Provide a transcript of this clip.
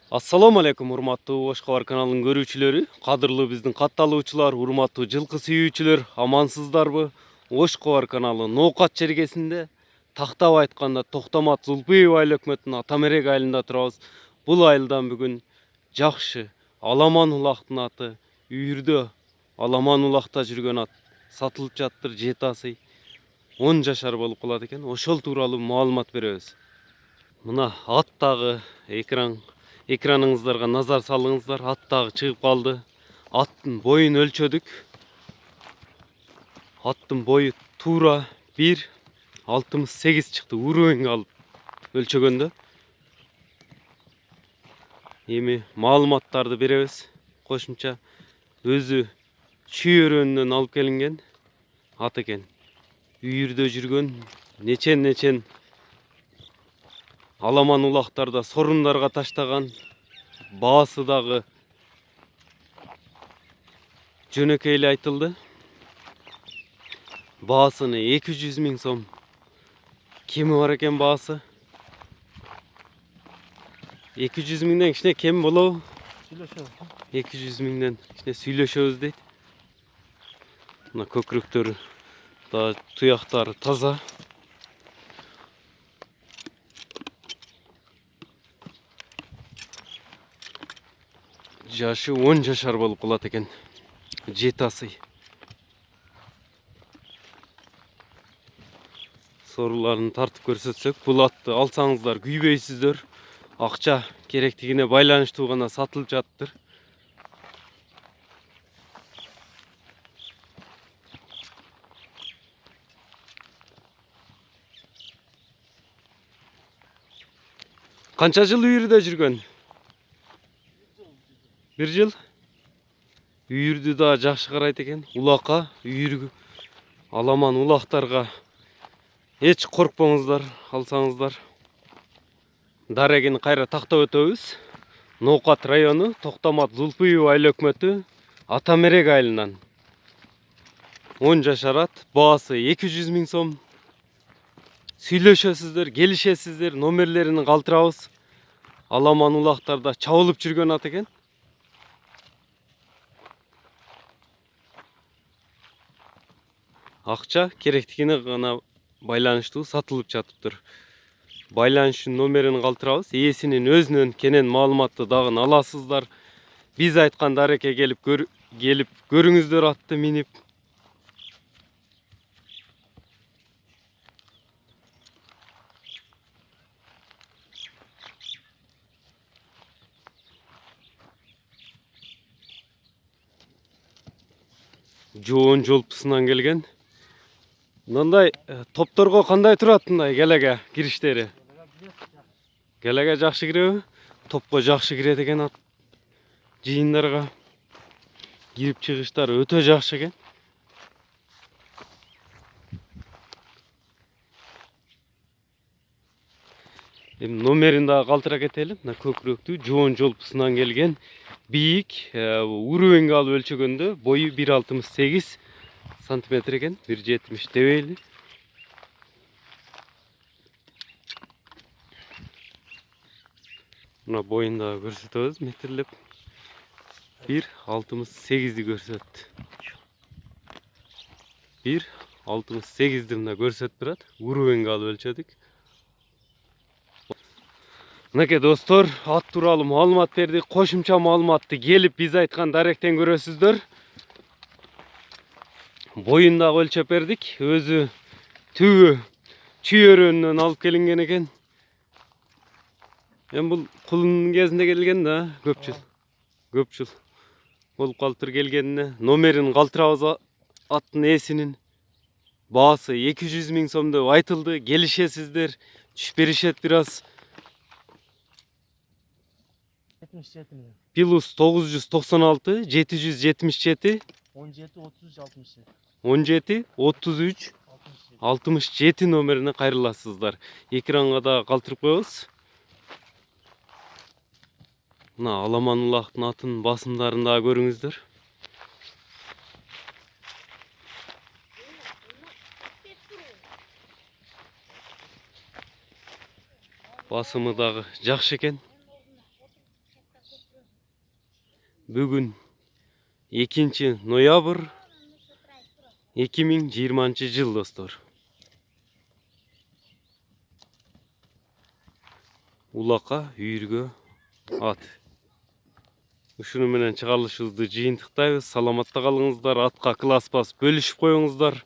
Assalamu alaikum урматтуу Ош Кабар каналынын көрүүчүлөрү, кадырлуу биздин катталуучулар, урматтуу жылкы сүйүүчүлөр, амансыздарбы? Ош Кабар каналы Ноокат чергесинде, тактап айтканда Токтомат Зулпиев айыл өкмөтүнүн Атамерек айылында турабыз. Бул айылдан бүгүн жакшы аламан улактын аты, үйүрдө аламан улакта жүргөн ат сатылып жаттыр. Жетасы 10 жашар болуп калат экен. Ошол тууралуу маалымат беребиз. Мына аттагы экраныңыздарга назар салыңыздар. Аттагы чыгып калды. Аттын боюн өлчөдүк. Аттын бою туура 1,68 чыкты. Уровеньге алып өлчөгөндө. Эми маалыматтарды беребиз. Кошумча өзү чүйөрөнүнөн алып келинген ат экен. Үйүрдө жүргөн нечен аламан улактарда сорундарга таштаган. Баасы дагы жөнөкөй эле айтылды. Баасыны 200 000 сом кеми бар экен баасы. 200 000ден кичине кем болобу? 200 000ден кичине сүйлөшөбүз дейт. Мына көкүрөктөрү да туяктары таза. Жашы 10 жашар болуп калат экен. Жетасы. Соруларын тартып көрсөтсөк, бул атты алсаңыздар күйбөйсүздөр. Акча керектигине байланыштуу гана сатылып жаттыр. Канча жыл үйүрдө жүргөн? 1 жыл. Үйүрдү да жакшы карайт экен. Улакка, үйүргү, аламан улактарга эч коркпоңуздар, алсаңыздар. Дарегини кайра тактап өтөбүз. Ноокат району, Токтомат Зулпиев айыл өкмөтү, Атамерек айылынан. 10 жашар ат, баасы 200 000 сом. Сүйлөшөсүздөр, келишесиздер, номерлерин калтырабыз. Аламан улактарда чабылып жүргөн ат экен. Акча керектигине гана байланыштуу сатылып жатыптыр. Байланыштын номерин калтырабыз. Ээсинин өзүнөн кенен маалыматты дагы аласыздар. Биз айткан дарекке келип көрүңүздөр атты минип. Жоон жолпусунан келген. Мындай топторго кандай турат мындай келеге кириштери? Келеге жакшы киреби? Топко жакшы кирет экен ат. Жыйындарга кирип чыгыштары өтө жакшы экен. Эми номерин дагы калтыра кетели. Мына көкүрөктүү жоон жолпусунан келген. Бийик, уровеньге алып өлчөгөндө бою 1,68 сантиметр экен, 1,70 дебейли. Мына боюн дагы көрсөтөбүз метрлеп. 1,68ди көрсөттү. 1,68ди мына көрсөтүп турат. Уровеньге алып өлчөдүк. Мынакей достор, ат тууралуу маалымат бердик. Кошумча маалыматты келип биз айткан даректен көрөсүздөр. Боюн дагы өлчөп бердик. Өзү түбү чүйөрөнүнөн алып келинген экен. Эми бул кулунун кезинде келген да, көп жыл болуп калыптыр келгенине. Номерин калтырабыз аттын ээсинин. Баасы 200 000 сом деп айтылды. Келишесиздер, түшүп беришет бир аз. Плюс 996 777 17 33 67 номерине кайрыласыздар. Экранга да калтырып коебуз. Мына аламан улактын атын басымдарын да көрүңүздөр. Басымы дагы жакшы экен. Бүгін 2 ноябрь 2020 жыл достор. Улака үйіргө ат. Ушуну менен чыгарылышыбызды жыйынтыктайбыз. Саламатта калыңыздар. Атка класс бас бөлүшүп коюңуздар.